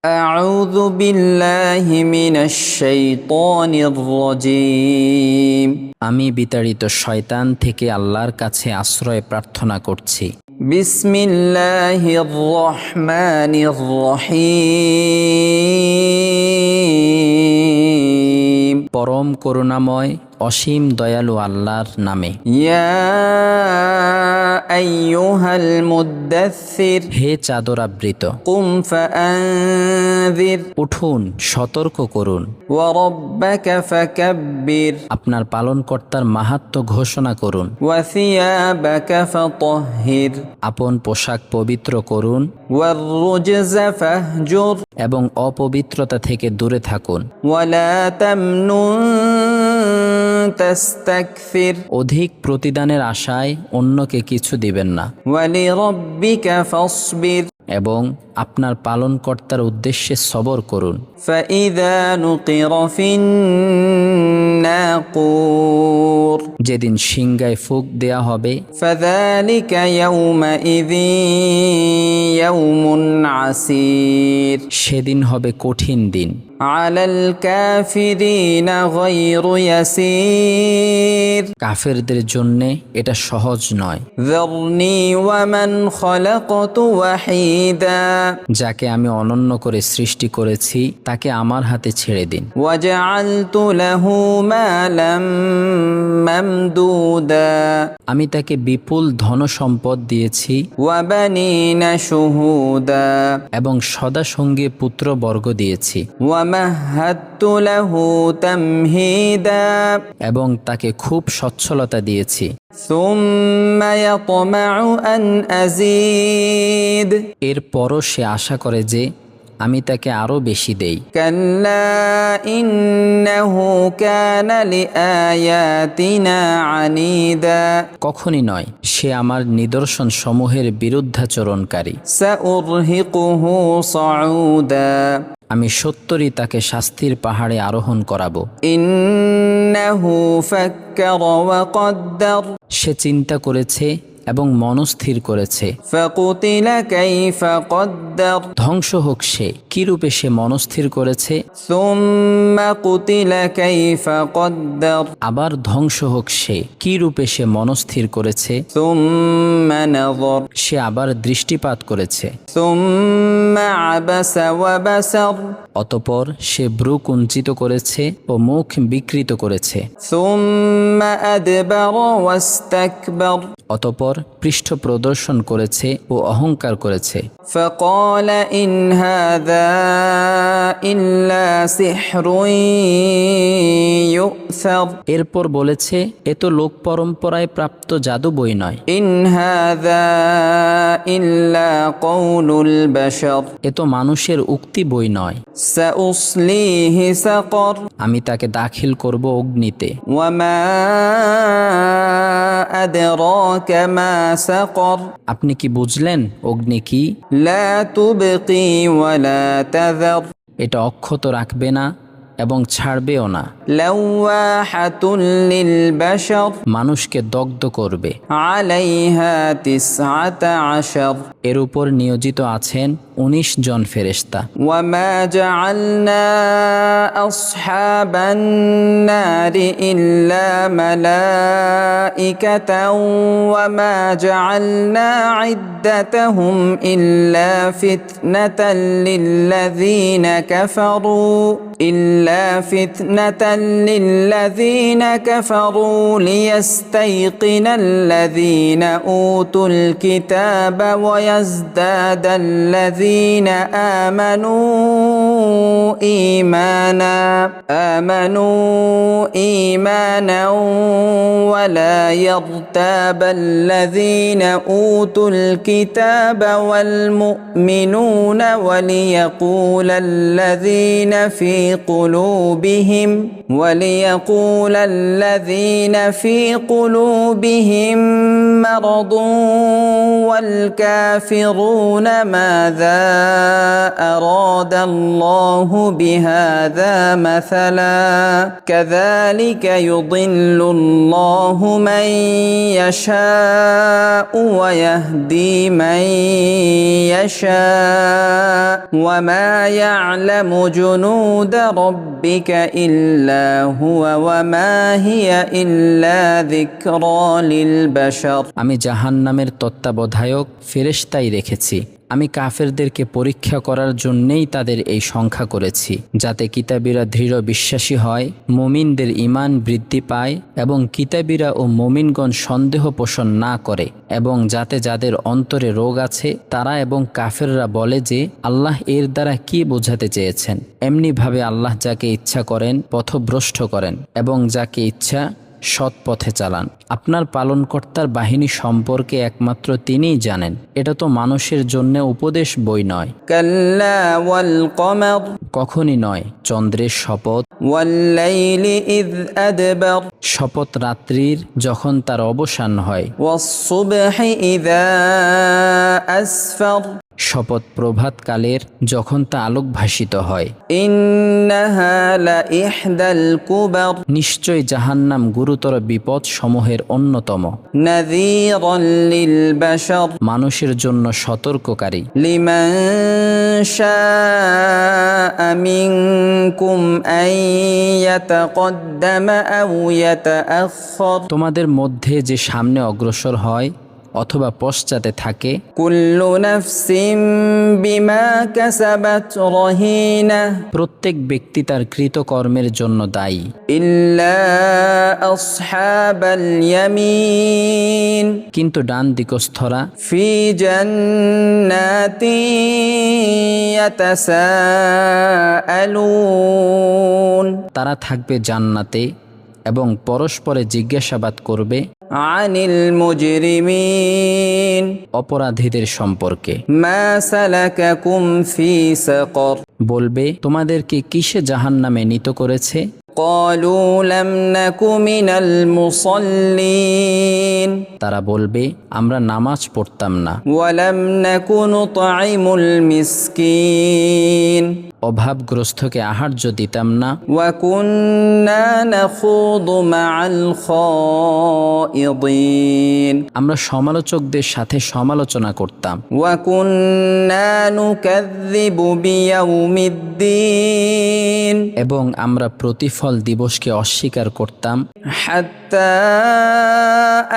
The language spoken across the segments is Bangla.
أعوذ بالله من الشيطان الرجيم আমি বিতাড়িত শয়তান থেকে আল্লাহর কাছে আশ্রয় প্রার্থনা করছি। بسم الله الرحمن الرحيم পরম করুণাময় অসীম দয়ালু আল্লাহর নামে। يا أيها المدثر হে চাদর আবৃত, قم فأنذر উঠুন, সতর্ক করুন। وربك فكبر আপনার পালনকর্তার মাহাত্ম্য ঘোষণা করুন। وثيابك فطهر আপন পোশাক পবিত্র করুন والرجز فاهجر এবং অপবিত্রতা থেকে দূরে থাকুন। ولا تمنن تستكثر অধিক প্রতিদানের আশায় অন্যকে কিছু দিবেন না ولربك فاصبر এবং আপনার পালনকর্তার উদ্দেশ্যে সবর করুন। فإذا نقر في الناقور যেদিন সিংগায় ফুঁক দেয়া হবে فذلك يومئذ يوم عسير সেদিন হবে কঠিন দিন। على الكافرين غير يسير কাফেরদের জন্যে এটা সহজ নয়। ذرني ومن خلقت وحيدا যাকে আমি অনন্য করে সৃষ্টি করেছি তাকে আমার হাতে ছেড়ে দিন। وجعلت له مالا ممدودا আমি তাকে বিপুল ধনসম্পদ দিয়েছি وبنين شهودا এবং সদা সঙ্গে পুত্রবর্গ দিয়েছি ومهدت له تمهيدا এবং তাকে খুব সচ্ছলতা দিয়েছি। ثم يطمع أن أزيد এরপরও সে আশা করে যে আমি তাকে আরও বেশি দেই। كلا إنه كان لآياتنا عنيدا কখনই নয়, সে আমার নিদর্শন সমূহের বিরুদ্ধাচরণকারী। سأرهقه صعودا আমি সত্তরই তাকে শাস্তির পাহাড়ে আরোহণ করাবো। إنه فكر وقدر সে চিন্তা করেছে এবং মনস্থির করেছে। فقتل كيف قدر ধ্বংস হোক সে, কিরূপে সে মনস্থির করেছে। ثم قتل كيف قدر আবার ধ্বংস হোক সে, কিরূপে সে মনস্থির করেছে। ثم نظر সে আবার দৃষ্টিপাত করেছে। ثم عبس وبسر অতপর সে ভ্রু কুঞ্চিত করেছে ও মুখ বিকৃত করেছে। ثم أدبر واستكبر অতপর পৃষ্ঠ প্রদর্শন করেছে ও অহংকার করেছে। فقال إن هذا إلا سحر يؤثر এরপর বলেছে, এ তো লোক পরম্পরায় প্রাপ্ত জাদু বই নয়। إن هذا إلا قول البشر এ তো মানুষের উক্তি বই নয়। سأصليه سقر আমি তাকে দাখিল করব অগ্নিতে। وما أدراك ما سقر আপনি কি বুঝলেন অগ্নি কি? لا تبقي ولا تذر এটা অক্ষত রাখবে না এবং ছাড়বেও না। لواحة للبشر মানুষকে দগ্ধ করবে। عليها 19 এর উপর নিয়োজিত আছেন 19 জন ফেরেশতা। وما جعلنا أصحاب النار إلا ملائكة وما جعلنا عدتهم إلا فتنة للذين كفروا ليستيقن الذين أوتوا الكتاب ويزداد الذين آمنوا إيمانا ولا يرتاب الذين أوتوا الكتاب والمؤمنون وليقول الذين في قلوبهم وليقول الذين في قلوبهم مرض والكافرون ماذا أراد الله بهذا مثلا كذلك يضل الله من يشاء ويهدي من يشاء وما يعلم جنود ربك إلا هو وما هي إلا ذكرى للبشر আমি জাহান্নামের তত্ত্বাবধায়ক ফেরেশতাই রেখেছি। আমি কাফেরদেরকে পরীক্ষা করার জন্যেই তাদের এই সংখ্যা করেছি, যাতে কিতাবীরা দৃঢ় বিশ্বাসী হয়, মুমিনদের ঈমান বৃদ্ধি পায় এবং কিতাবীরা ও মুমিনগণ সন্দেহ পোষণ না করে, এবং যাতে যাদের অন্তরে রোগ আছে তারা এবং কাফেররা বলে যে আল্লাহ এর দ্বারা কি বোঝাতে চেয়েছেন। এমনিভাবে আল্লাহ যাকে ইচ্ছা করেন পথভ্রষ্ট করেন এবং যাকে ইচ্ছা সৎ পথে চালান। আপনার পালনকর্তার বাহিনী সম্পর্কে একমাত্র তিনিই জানেন। এটা তো মানুষের জন্য উপদেশ বই নয়। কাল্লা ওয়াল কমর, কখনই নয়। চন্দ্রের শপথ, ওয়াল্লাইলি ইয আদবার, শপথ রাত্রির যখন তার অবসান হয়, ওয়াস-সুবহি ইযা আসফার, শপথ প্রভাতকালের যখন তা আলোক ভাসিত হয়। ইন্নাহা লাইহদাল কুবার, নিশ্চয় জাহান্নাম গুরুতর বিপদ সমূহের অন্যতম। নাযীরান লিল বাশার, মানুষের জন্য সতর্ককারী। লিমান শাআ মিনকুম আন ইয়াতাকদ্দামা আও ইয়াতাআখার, তোমাদের মধ্যে যে সামনে অগ্রসর হয় অথবা পশ্চাতে থাকে, কুল্লু নাফসিন বিমা কাসাবাত রহিনা, প্রত্যেক ব্যক্তি তার কৃতকর্মের জন্য দায়ী, ইল্লা আসহাবাল ইয়ামিন, কিন্তু ডান দিকস্থরা ফি জান্নাতি ইয়াতাসাআলুন, তারা থাকবে জান্নাতে এবং পরস্পরে জিজ্ঞাসাবাদ করবে আনিল মুজরিমিন, অপরাধীদের সম্পর্কে। মা সালাকাকুম ফি সাকর, বলবে তোমাদেরকে কিসে জাহান্নামে নীত করেছে? ক্বালু লাম নাকু মিনাল মুসাল্লিন, তারা বলবে আমরা নামাজ পড়তাম না, ওয়া লাম নাকু নুতঈমুল মিসকিন, অভাবগ্রস্তকে আহার্য দিতাম না, ওয়া কুন্না নাখুদু মাআল খায়িদিন, আমরা সমালোচকদের সাথে সমালোচনা করতাম, ওয়া কুন্না নুকাযযিবু বিয়াউমিদ্দিন, এবং আমরা প্রতিফল দিবসকে অস্বীকার করতাম, হাত্তা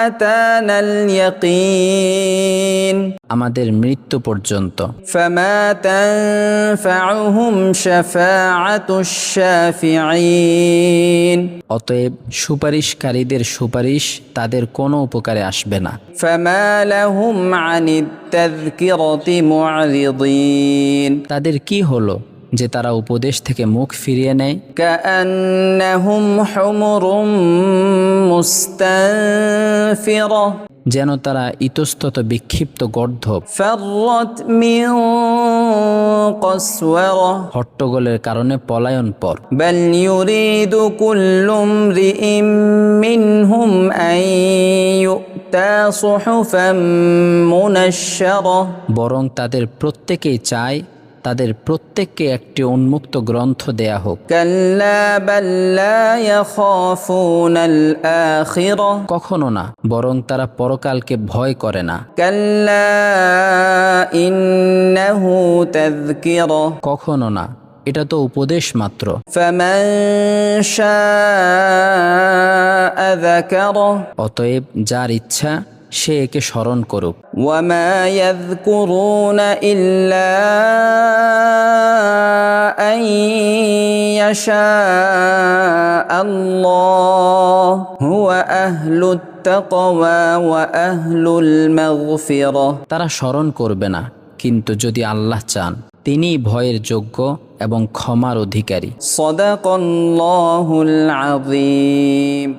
আতানাল ইয়াকিন, আমাদের মৃত্যু পর্যন্ত। ফামা তানফাউহুম শাফাআতুশ শাফিঈন, অতএব সুপারিশকারীদের সুপারিশ তাদের কোনো উপকারে আসবে না। ফামা লাহুম আনিত তাযকিরাতি মু'রিদিন, তাদের কি হলো যে তারা উপদেশ থেকে মুখ ফিরিয়ে নেয়? কাআন্নাহুম হুমুরুম মুস্তানফিরা, যেন তারা ইতস্তত বিক্ষিপ্ত গর্ধব, ফাররাত মিন কসওয়ারা, হট্টগোলের কারণে পলায়ন পর। বাল ইউরিদু কুল্লু ইমরিইম মিনহুম আন ইউতা সুহুফাম মুনাশশারা, বরং তাদের প্রত্যেকেই চায় তাদের প্রত্যেককে একটি উন্মুক্ত গ্রন্থ দেয়া হোক। কাল্লা বাল লা ইয়াখাফুনাল আখিরা, কখনো না, বরং তারা পরকালকে ভয় করে না। কাল্লা ইন্নাহু তাযকিরা, কখনো না, এটা তো উপদেশ মাত্র। ফামান শাআ যাকারা, অতএব যার ইচ্ছা সে একে স্মরণ করুক। ওয়া মা ইয়াযকুরুনা ইল্লা আন ইয়াশা আল্লাহ হুয়া আহলুত তাকওয়া ওয়া আহলুল মাগফিরা, তারা স্মরণ করবে না, কিন্তু যদি আল্লাহ চান তিনিই ভয়ের যোগ্য এবং ক্ষমার অধিকারী। সাদাকাল্লাহুল আযীম।